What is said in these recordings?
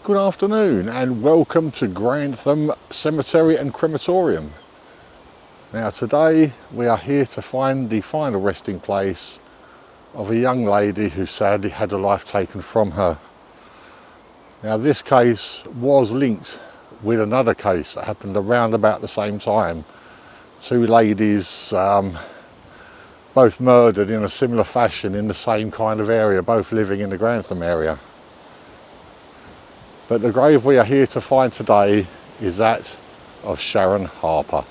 Good afternoon and welcome to Grantham Cemetery and Crematorium. Now today we are here to find the final resting place of a young lady who sadly had her life taken from her. Now this case was linked with another case that happened around about the same time. Two ladies both murdered in a similar fashion in the same kind of area, both living in the Grantham area. But the grave we are here to find today is that of Sharon Harper.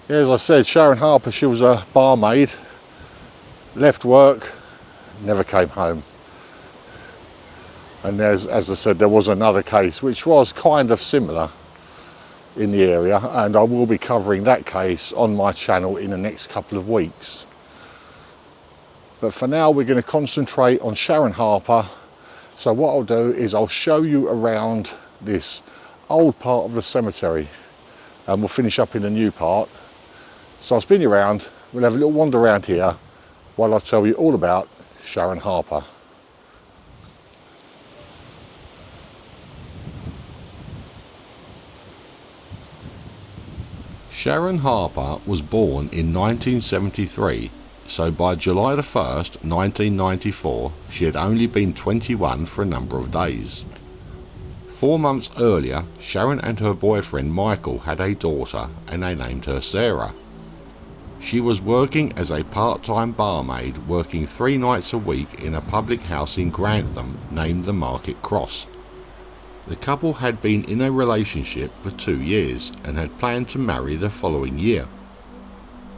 As I said, Sharon Harper, she was a barmaid, left work, never came home. And as I said, there was another case which was kind of similar in the area, and I will be covering that case on my channel in the next couple of weeks. But for now we're going to concentrate on Sharon Harper. So what I'll do is I'll show you around this old part of the cemetery and we'll finish up in the new part. So I'll spin you around, we'll have a little wander around here while I tell you all about Sharon Harper. Sharon Harper was born in 1973, so by July the 1st, 1994, she had only been 21 for a number of days. 4 months earlier, Sharon and her boyfriend Michael had a daughter and they named her Sarah. She was working as a part-time barmaid, working 3 nights a week in a public house in Grantham named the Market Cross. The couple had been in a relationship for 2 years and had planned to marry the following year.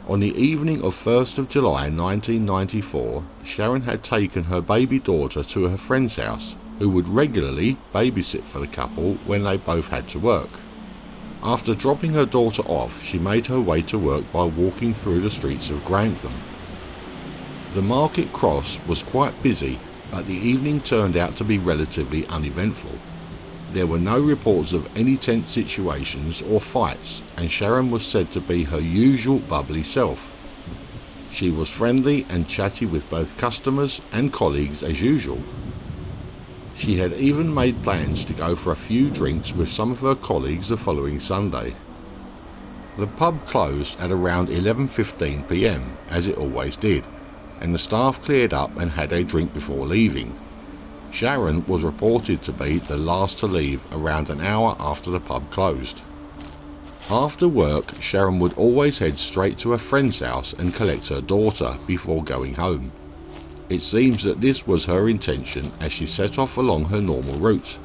On the evening of 1st of July 1994, Sharon had taken her baby daughter to her friend's house, who would regularly babysit for the couple when they both had to work. After dropping her daughter off, she made her way to work by walking through the streets of Grantham. The Market Cross was quite busy, but the evening turned out to be relatively uneventful. There were no reports of any tense situations or fights, and Sharon was said to be her usual bubbly self. She was friendly and chatty with both customers and colleagues as usual. She had even made plans to go for a few drinks with some of her colleagues the following Sunday. The pub closed at around 11:15 p.m, as it always did, and the staff cleared up and had a drink before leaving. Sharon was reported to be the last to leave around an hour after the pub closed. After work, Sharon would always head straight to a friend's house and collect her daughter before going home. It seems that this was her intention as she set off along her normal route.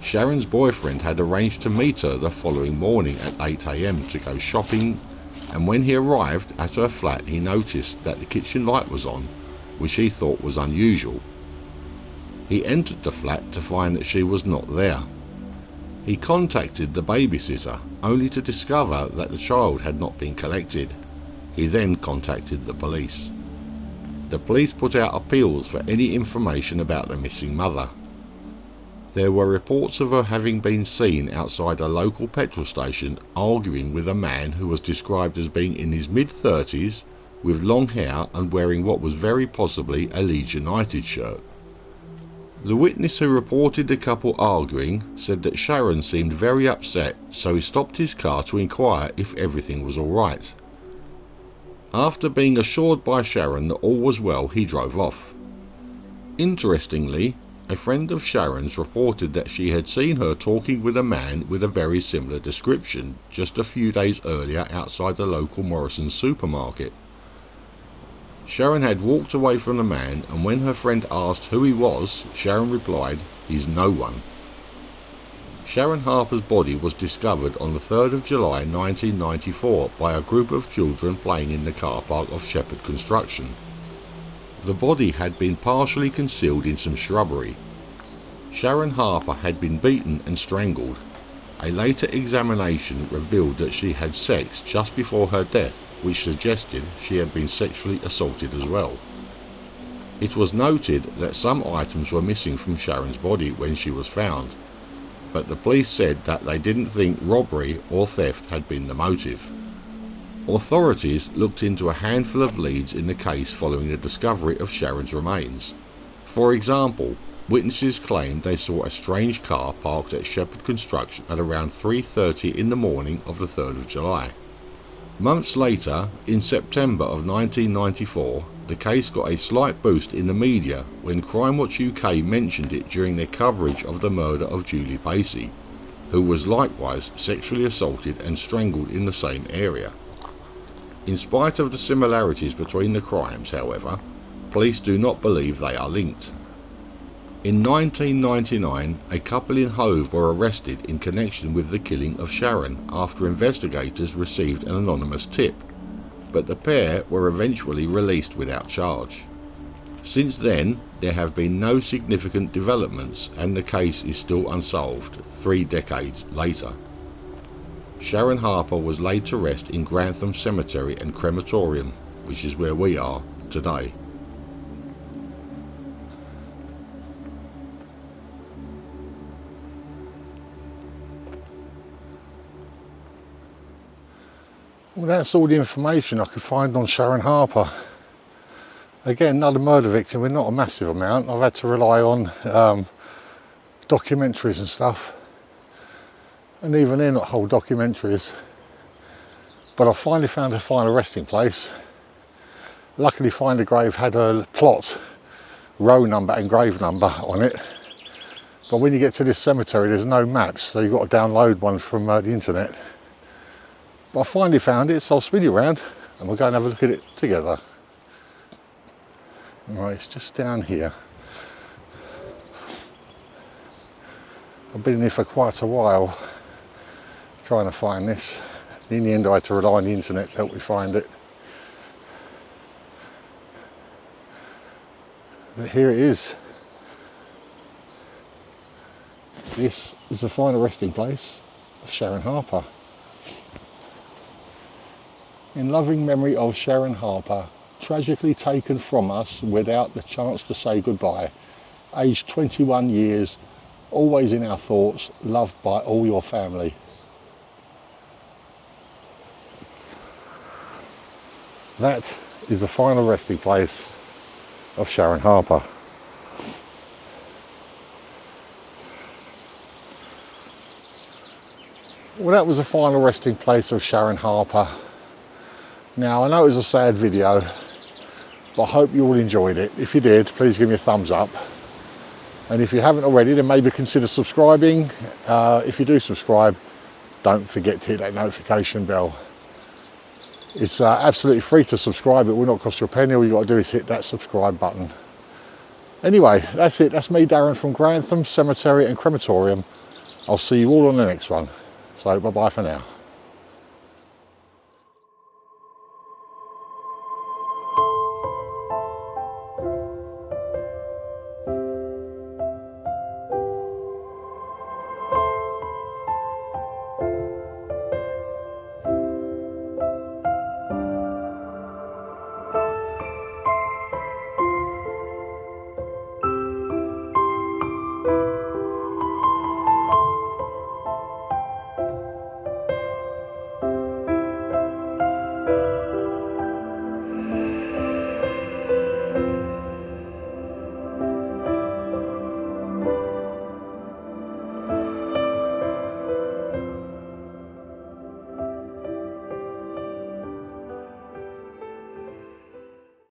Sharon's boyfriend had arranged to meet her the following morning at 8 a.m. to go shopping, and when he arrived at her flat he noticed that the kitchen light was on, which he thought was unusual. He entered the flat to find that she was not there. He contacted the babysitter, only to discover that the child had not been collected. He then contacted the police. The police put out appeals for any information about the missing mother. There were reports of her having been seen outside a local petrol station arguing with a man who was described as being in his mid-30s, with long hair and wearing what was very possibly a Leeds United shirt. The witness who reported the couple arguing said that Sharon seemed very upset, so he stopped his car to inquire if everything was alright. After being assured by Sharon that all was well, he drove off. Interestingly, a friend of Sharon's reported that she had seen her talking with a man with a very similar description just a few days earlier outside the local Morrison's supermarket. Sharon had walked away from the man, and when her friend asked who he was, Sharon replied, "He's no one." Sharon Harper's body was discovered on the 3rd of July 1994 by a group of children playing in the car park of Shepherd Construction. The body had been partially concealed in some shrubbery. Sharon Harper had been beaten and strangled. A later examination revealed that she had sex just before her death, which suggested she had been sexually assaulted as well. It was noted that some items were missing from Sharon's body when she was found, but the police said that they didn't think robbery or theft had been the motive. Authorities looked into a handful of leads in the case following the discovery of Sharon's remains. For example, witnesses claimed they saw a strange car parked at Shepherd Construction at around 3:30 in the morning of the 3rd of July. Months later, in September of 1994, the case got a slight boost in the media when Crime Watch UK mentioned it during their coverage of the murder of Julie Pacey, who was likewise sexually assaulted and strangled in the same area. In spite of the similarities between the crimes, however, police do not believe they are linked. In 1999, a couple in Hove were arrested in connection with the killing of Sharon after investigators received an anonymous tip, but the pair were eventually released without charge. Since then, there have been no significant developments and the case is still unsolved 3 decades later. Sharon Harper was laid to rest in Grantham Cemetery and Crematorium, which is where we are today. Well, that's all the information I could find on Sharon Harper. Again, another murder victim with not a massive amount. I've had to rely on documentaries and stuff, and even they're not whole documentaries. But I finally found a final resting place. Luckily, Find a Grave had a plot, row number and grave number on it. But when you get to this cemetery, there's no maps, so you've got to download one from the internet. But I finally found it, so I'll spin you around and we'll go and have a look at it together. Right, it's just down here. I've been in here for quite a while trying to find this. In the end, I had to rely on the internet to help me find it. But here it is. This is the final resting place of Sharon Harper. In loving memory of Sharon Harper, tragically taken from us without the chance to say goodbye. Aged 21 years, always in our thoughts, loved by all your family. That is the final resting place of Sharon Harper. Well, that was the final resting place of Sharon Harper. Now, I know it was a sad video, but I hope you all enjoyed it. If you did, please give me a thumbs up. And if you haven't already, then maybe consider subscribing. If you do subscribe, don't forget to hit that notification bell. It's absolutely free to subscribe. It will not cost you a penny. All you've got to do is hit that subscribe button. Anyway, that's it. That's me, Darren, from Grantham Cemetery and Crematorium. I'll see you all on the next one. So, bye-bye for now.